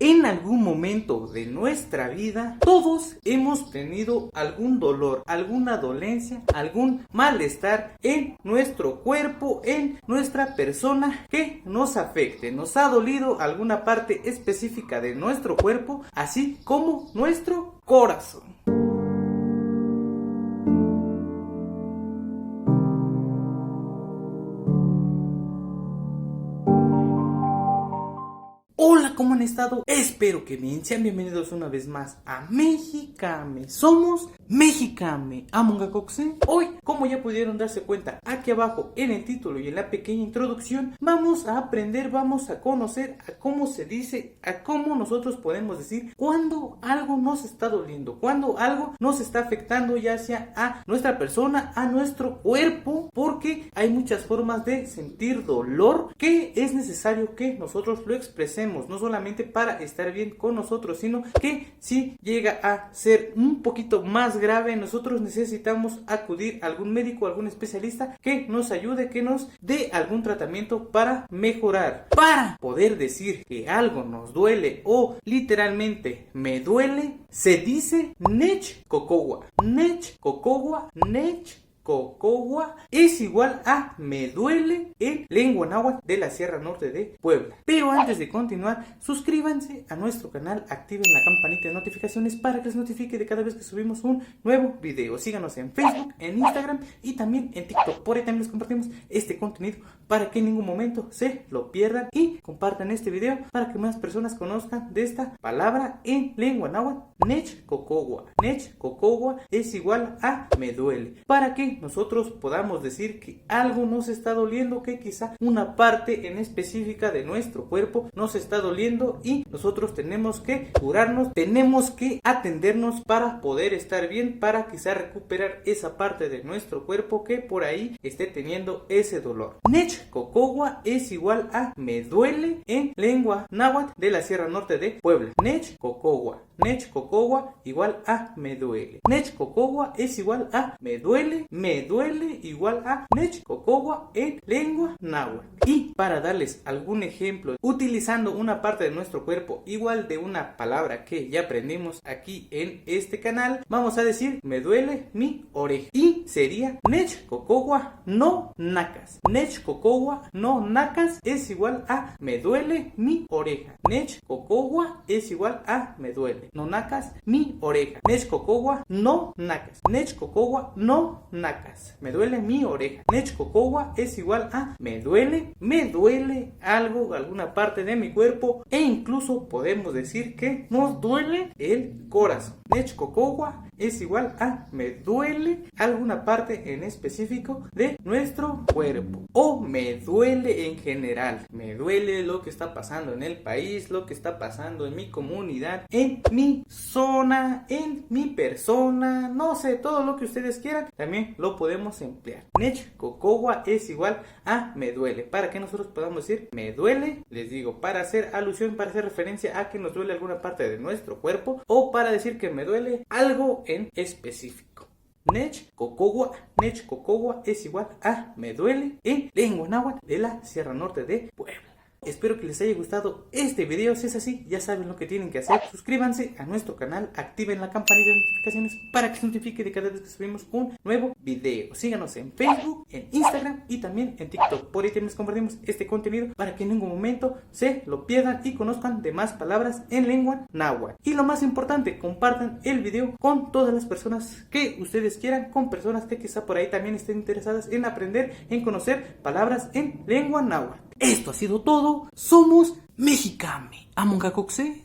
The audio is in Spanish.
En algún momento de nuestra vida, todos hemos tenido algún dolor, alguna dolencia, algún malestar en nuestro cuerpo, en nuestra persona que nos afecte. Nos ha dolido alguna parte específica de nuestro cuerpo, así como nuestro corazón. Hola, ¿cómo han estado? Espero que bien. Sean bienvenidos una vez más a Mexicame. Somos Mexicame. Amongacoxe. Hoy, como ya pudieron darse cuenta, aquí abajo en el título y en la pequeña introducción, vamos a aprender, vamos a conocer a cómo se dice, a cómo nosotros podemos decir cuando algo nos está doliendo, cuando algo nos está afectando, ya sea a nuestra persona, a nuestro cuerpo, porque hay muchas formas de sentir dolor que es necesario que nosotros lo expresemos. No solamente para estar bien con nosotros, sino que si llega a ser un poquito más grave, nosotros necesitamos acudir a algún médico, algún especialista que nos ayude, que nos dé algún tratamiento para mejorar. Para poder decir que algo nos duele o literalmente me duele, se dice nech cocowa. Nech cocowa, nech cocowa es igual a me duele en lengua náhuatl de la Sierra Norte de Puebla. Pero antes de continuar, suscríbanse a nuestro canal, activen la campanita de notificaciones para que les notifique de cada vez que subimos un nuevo video. Síganos en Facebook, en Instagram y también en TikTok. Por ahí también les compartimos este contenido para que en ningún momento se lo pierdan, y compartan este video para que más personas conozcan de esta palabra en lengua náhuatl, nech cocowa. Nech cocowa es igual a me duele, para que nosotros podamos decir que algo nos está doliendo, que quizá una parte en específica de nuestro cuerpo nos está doliendo y nosotros tenemos que curarnos, tenemos que atendernos para poder estar bien, para quizá recuperar esa parte de nuestro cuerpo que por ahí esté teniendo ese dolor. Nech cocowa es igual a me duele en lengua náhuatl de la Sierra Norte de Puebla. Nech cocowa. Nech cocowa igual a me duele. Nech cocowa es igual a me duele igual a nech cocowa en lengua náhuatl. Y para darles algún ejemplo, utilizando una parte de nuestro cuerpo igual de una palabra que ya aprendimos aquí en este canal, vamos a decir me duele mi oreja, y sería nech cocowa no nacas. Nech cocowa no nacas es igual a me duele mi oreja. Nech cocowa es igual a me duele. No nacas mi oreja. Nech cocowa no nacas. Nech cocowa no nacas. Me duele mi oreja. Nech cocowa es igual a me duele algo, alguna parte de mi cuerpo, e incluso podemos decir que nos duele el corazón. Nech cocowa es igual a me duele alguna parte en específico de nuestro cuerpo, o me duele en general. Me duele lo que está pasando en el país, lo que está pasando en mi comunidad, en mi zona, en mi persona, no sé, todo lo que ustedes quieran, también lo podemos emplear. Nech cocowa es igual a me duele. Para que nosotros podamos decir me duele, les digo, para hacer alusión, para hacer referencia a que nos duele alguna parte de nuestro cuerpo, o para decir que me duele algo en específico. Nech cocowa es igual a me duele en lengua náhuatl de la Sierra Norte de Puebla. Espero que les haya gustado este video. Si es así, ya saben lo que tienen que hacer. Suscríbanse a nuestro canal, activen la campanita de notificaciones para que se notifique de cada vez que subimos un nuevo video. Síganos en Facebook, en Instagram y también en TikTok. Por ahí también les compartimos este contenido para que en ningún momento se lo pierdan y conozcan de más palabras en lengua náhuatl. Y lo más importante, compartan el video con todas las personas que ustedes quieran, con personas que quizá por ahí también estén interesadas en aprender, en conocer palabras en lengua náhuatl. Esto ha sido todo. Somos Mexicame. Amongacoxe.